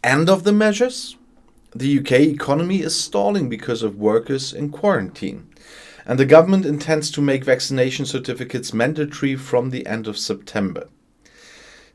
End of the measures? The UK economy is stalling because of workers in quarantine. And the government intends to make vaccination certificates mandatory from the end of September.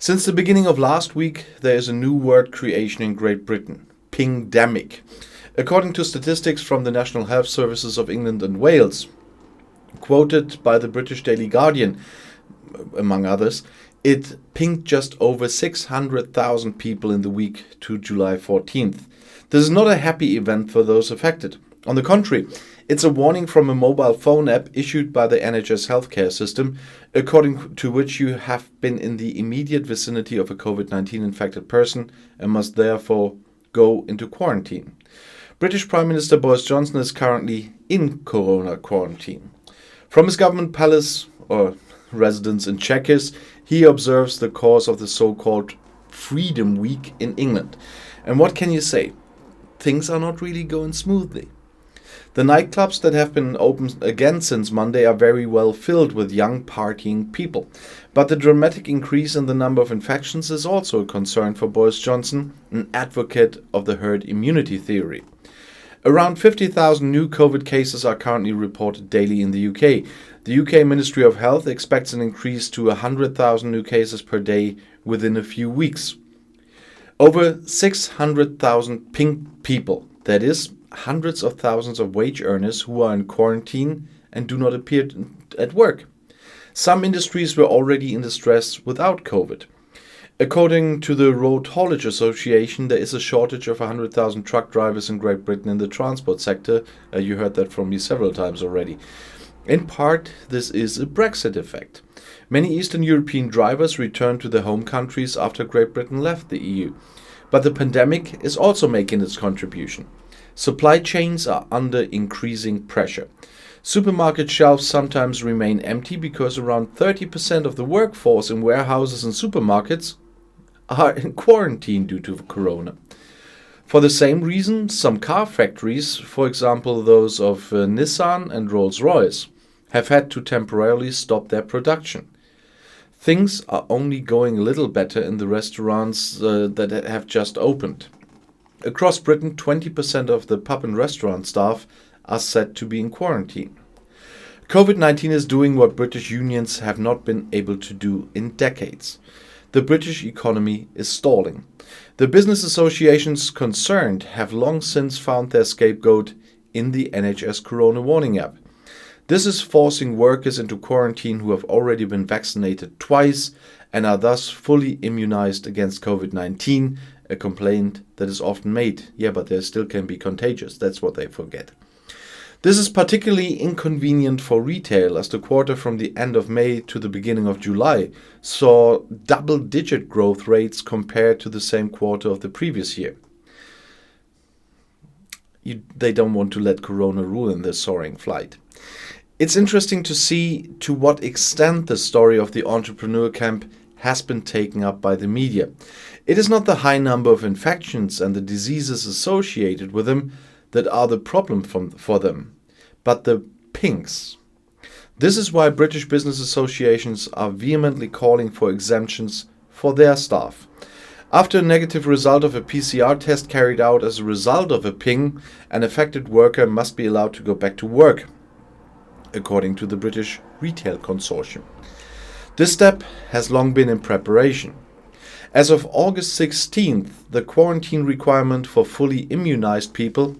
Since the beginning of last week, there is a new word creation in Great Britain, pingdemic. According to statistics from the National Health Services of England and Wales, quoted by the British Daily Guardian, among others, it pinged just over 600,000 people in the week to July 14th. This is not a happy event for those affected. On the contrary, it's a warning from a mobile phone app issued by the NHS healthcare system, according to which you have been in the immediate vicinity of a COVID-19 infected person and must therefore go into quarantine. British Prime Minister Boris Johnson is currently in corona quarantine. From his government palace or residence in Chequers, he observes the course of the so-called Freedom Week in England. And what can you say? Things are not really going smoothly. The nightclubs that have been open again since Monday are very well filled with young partying people. But the dramatic increase in the number of infections is also a concern for Boris Johnson, an advocate of the herd immunity theory. Around 50,000 new COVID cases are currently reported daily in the UK. The UK Ministry of Health expects an increase to 100,000 new cases per day within a few weeks. Over 600,000 pink people, that is, hundreds of thousands of wage earners who are in quarantine and do not appear at work. Some industries were already in distress without COVID. According to the Road Haulage Association, there is a shortage of 100,000 truck drivers in Great Britain in the transport sector. You heard that from me several times already. In part, this is a Brexit effect. Many Eastern European drivers returned to their home countries after Great Britain left the EU. But the pandemic is also making its contribution. Supply chains are under increasing pressure. Supermarket shelves sometimes remain empty because around 30% of the workforce in warehouses and supermarkets are in quarantine due to corona. For the same reason, some car factories, for example those of Nissan and Rolls-Royce, have had to temporarily stop their production. Things are only going a little better in the restaurants that have just opened. Across Britain, 20% of the pub and restaurant staff are said to be in quarantine. COVID-19 is doing what British unions have not been able to do in decades. The British economy is stalling. The business associations concerned have long since found their scapegoat in the NHS Corona Warning app. This is forcing workers into quarantine who have already been vaccinated twice and are thus fully immunized against COVID-19, a complaint that is often made. Yeah, but they still can be contagious. That's what they forget. This is particularly inconvenient for retail, as the quarter from the end of May to the beginning of July saw double-digit growth rates compared to the same quarter of the previous year. They don't want to let Corona ruin their soaring flight. It's interesting to see to what extent the story of the entrepreneur camp has been taken up by the media. It is not the high number of infections and the diseases associated with them that are the problem for them, but the pinks. This is why British business associations are vehemently calling for exemptions for their staff. After a negative result of a PCR test carried out as a result of a ping, an affected worker must be allowed to go back to work, according to the British Retail Consortium. This step has long been in preparation. As of August 16th, the quarantine requirement for fully immunized people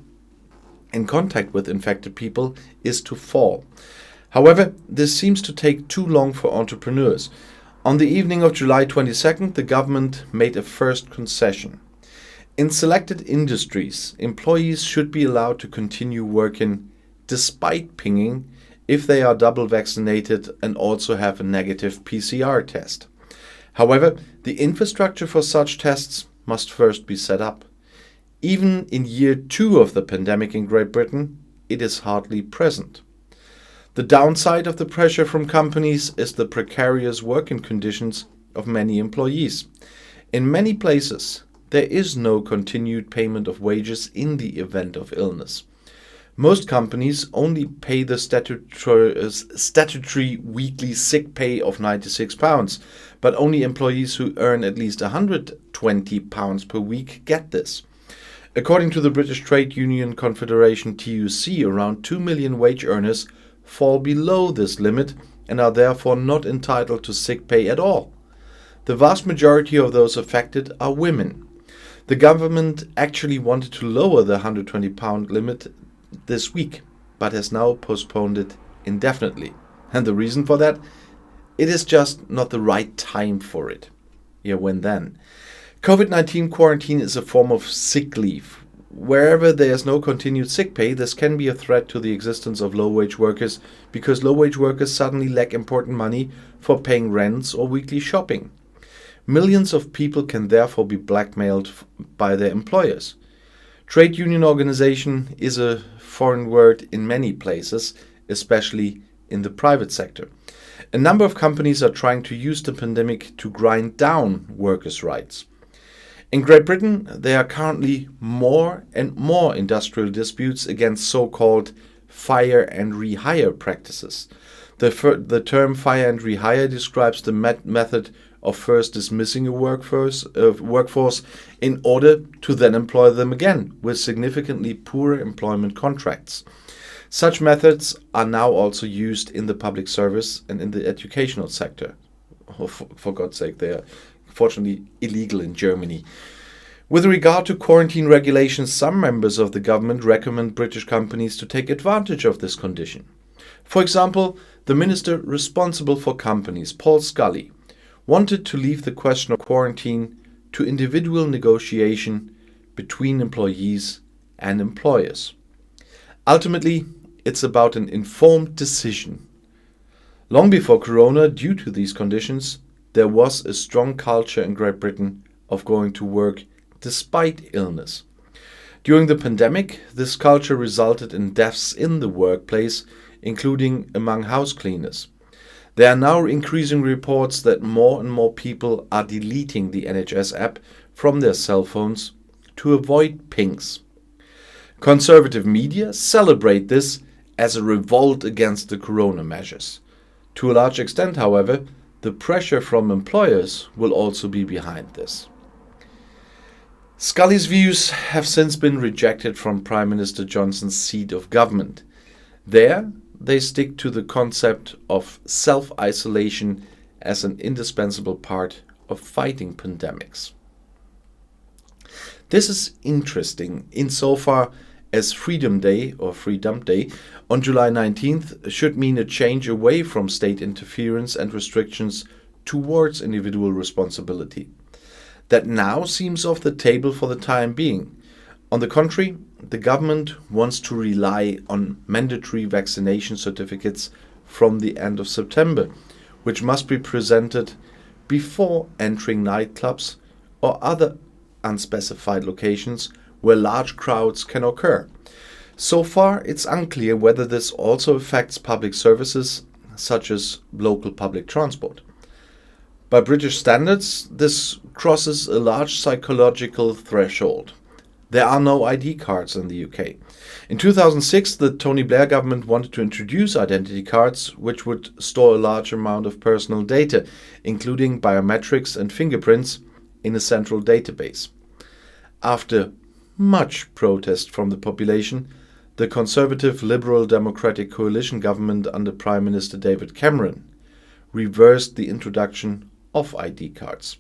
in contact with infected people is to fall. However, this seems to take too long for entrepreneurs. On the evening of July 22nd, the government made a first concession. In selected industries, employees should be allowed to continue working despite pinging if they are double vaccinated and also have a negative PCR test. However, the infrastructure for such tests must first be set up. Even in year 2 of the pandemic in Great Britain, it is hardly present. The downside of the pressure from companies is the precarious working conditions of many employees. In many places, there is no continued payment of wages in the event of illness. Most companies only pay the statutory weekly sick pay of £96, but only employees who earn at least £120 £120 per week get this. According to the British Trade Union Confederation TUC, around 2 million wage earners fall below this limit and are therefore not entitled to sick pay at all. The vast majority of those affected are women. The government actually wanted to lower the £120 limit this week, but has now postponed it indefinitely. And the reason for that? It is just not the right time for it. Yeah, when then? COVID-19 quarantine is a form of sick leave. Wherever there is no continued sick pay, this can be a threat to the existence of low-wage workers because low-wage workers suddenly lack important money for paying rents or weekly shopping. Millions of people can therefore be blackmailed by their employers. Trade union organization is a foreign word in many places, especially in the private sector. A number of companies are trying to use the pandemic to grind down workers' rights. In Great Britain, there are currently more and more industrial disputes against so-called fire and rehire practices. The term fire and rehire describes the method of first dismissing a workforce in order to then employ them again with significantly poorer employment contracts. Such methods are now also used in the public service and in the educational sector. Oh, for God's sake, they are fortunately illegal in Germany. With regard to quarantine regulations, some members of the government recommend British companies to take advantage of this condition. For example, the minister responsible for companies, Paul Scully, wanted to leave the question of quarantine to individual negotiation between employees and employers. Ultimately, it's about an informed decision. Long before Corona, due to these conditions, there was a strong culture in Great Britain of going to work despite illness. During the pandemic, this culture resulted in deaths in the workplace, including among house cleaners. There are now increasing reports that more and more people are deleting the NHS app from their cell phones to avoid pings. Conservative media celebrate this as a revolt against the corona measures. To a large extent, however, the pressure from employers will also be behind this. Scully's views have since been rejected from Prime Minister Johnson's seat of government. There, they stick to the concept of self-isolation as an indispensable part of fighting pandemics. This is interesting insofar as Freedom Day or Freedom Day on July 19th should mean a change away from state interference and restrictions towards individual responsibility. That now seems off the table for the time being. On the contrary, the government wants to rely on mandatory vaccination certificates from the end of September, which must be presented before entering nightclubs or other unspecified locations where large crowds can occur. So far, it's unclear whether this also affects public services such as local public transport. By British standards, this crosses a large psychological threshold. There are no ID cards in the UK. In 2006, the Tony Blair government wanted to introduce identity cards, which would store a large amount of personal data, including biometrics and fingerprints, in a central database. After much protest from the population, the Conservative Liberal Democratic coalition government under Prime Minister David Cameron reversed the introduction of ID cards.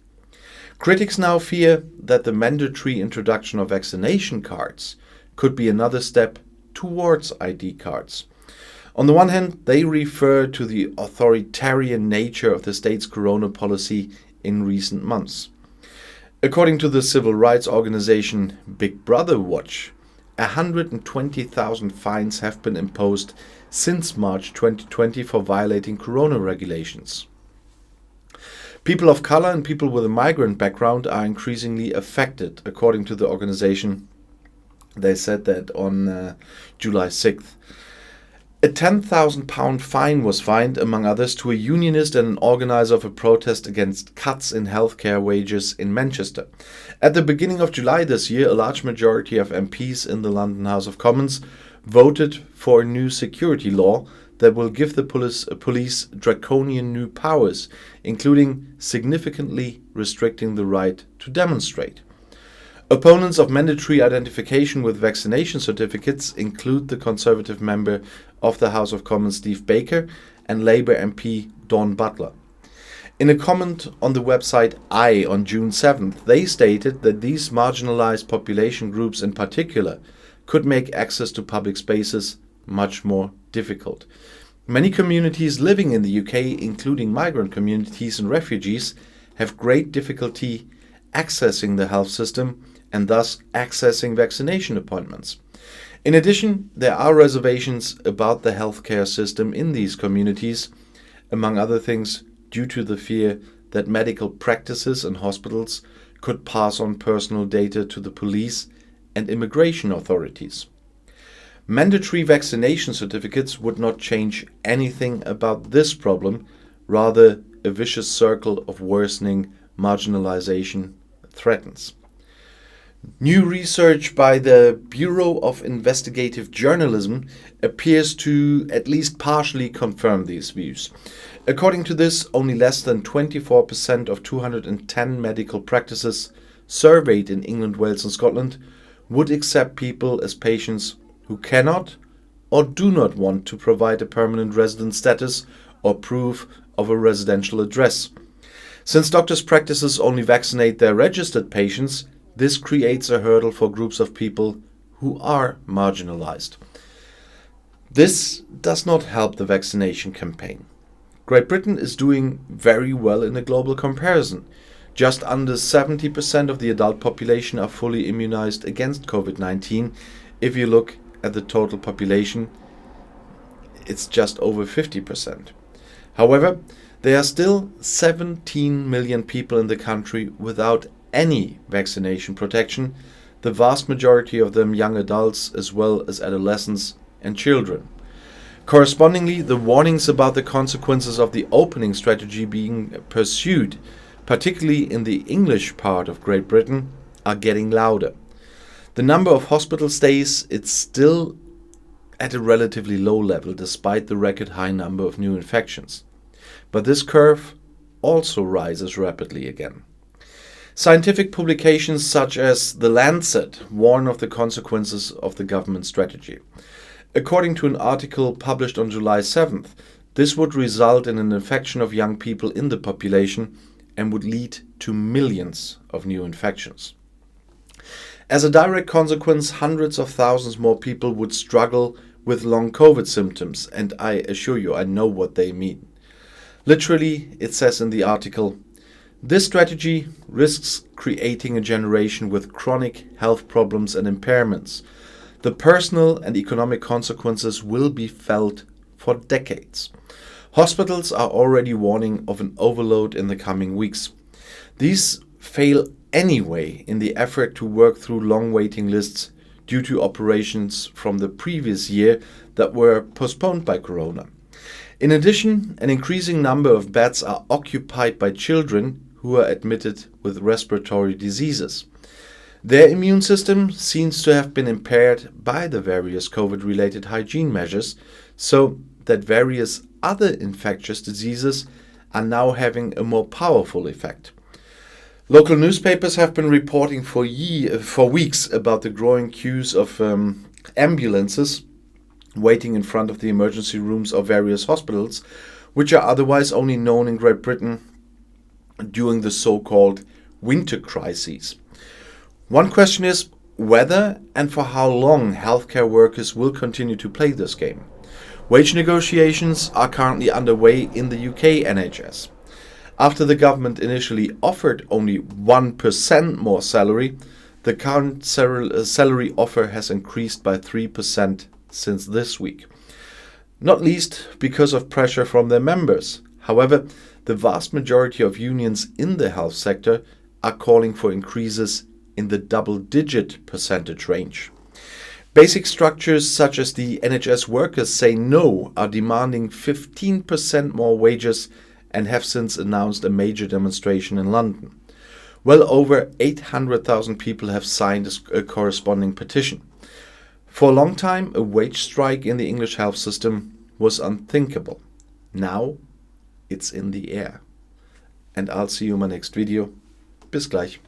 Critics now fear that the mandatory introduction of vaccination cards could be another step towards ID cards. On the one hand, they refer to the authoritarian nature of the state's corona policy in recent months. According to the civil rights organization Big Brother Watch, 120,000 fines have been imposed since March 2020 for violating corona regulations. People of color and people with a migrant background are increasingly affected, according to the organization. They said that on July 6th. A £10,000 fine was fined, among others, to a unionist and an organizer of a protest against cuts in healthcare wages in Manchester. At the beginning of July this year, a large majority of MPs in the London House of Commons voted for a new security law that will give the police draconian new powers, including significantly restricting the right to demonstrate. Opponents of mandatory identification with vaccination certificates include the Conservative member of the House of Commons Steve Baker and Labour MP Dawn Butler. In a comment on the website I on June 7th, they stated that these marginalized population groups in particular could make access to public spaces much more difficult. Many communities living in the UK, including migrant communities and refugees, have great difficulty accessing the health system and thus accessing vaccination appointments. In addition, there are reservations about the healthcare system in these communities, among other things, due to the fear that medical practices and hospitals could pass on personal data to the police and immigration authorities. Mandatory vaccination certificates would not change anything about this problem, rather a vicious circle of worsening marginalization threatens. New research by the Bureau of Investigative Journalism appears to at least partially confirm these views. According to this, only less than 24% of 210 medical practices surveyed in England, Wales and Scotland would accept people as patients who cannot or do not want to provide a permanent resident status or proof of a residential address. Since doctors' practices only vaccinate their registered patients, this creates a hurdle for groups of people who are marginalized. This does not help the vaccination campaign. Great Britain is doing very well in a global comparison. Just under 70% of the adult population are fully immunized against COVID-19. If you look at the total population, it's just over 50%. However, there are still 17 million people in the country without any vaccination protection, the vast majority of them young adults as well as adolescents and children. Correspondingly, the warnings about the consequences of the opening strategy being pursued, particularly in the English part of Great Britain, are getting louder. The number of hospital stays is still at a relatively low level despite the record high number of new infections. But this curve also rises rapidly again. Scientific publications such as The Lancet warn of the consequences of the government strategy. According to an article published on July 7th, this would result in an infection of young people in the population and would lead to millions of new infections. As a direct consequence, hundreds of thousands more people would struggle with long COVID symptoms, and I assure you, I know what they mean. Literally, it says in the article, this strategy risks creating a generation with chronic health problems and impairments. The personal and economic consequences will be felt for decades. Hospitals are already warning of an overload in the coming weeks. These fail anyway in the effort to work through long waiting lists due to operations from the previous year that were postponed by Corona. In addition, an increasing number of beds are occupied by children who are admitted with respiratory diseases. Their immune system seems to have been impaired by the various COVID-related hygiene measures, so that various other infectious diseases are now having a more powerful effect. Local newspapers have been reporting for weeks about the growing queues of ambulances waiting in front of the emergency rooms of various hospitals, which are otherwise only known in Great Britain during the so-called winter crises. One question is whether and for how long healthcare workers will continue to play this game. Wage negotiations are currently underway in the UK NHS. After the government initially offered only 1% more salary, the current salary offer has increased by 3% since this week. Not least because of pressure from their members. However, the vast majority of unions in the health sector are calling for increases in the double-digit percentage range. Basic structures such as the NHS Workers Say No are demanding 15% more wages and have since announced a major demonstration in London. Well over 800,000 people have signed a corresponding petition. For a long time, a wage strike in the English health system was unthinkable. Now it's in the air. And I'll see you in my next video. Bis gleich.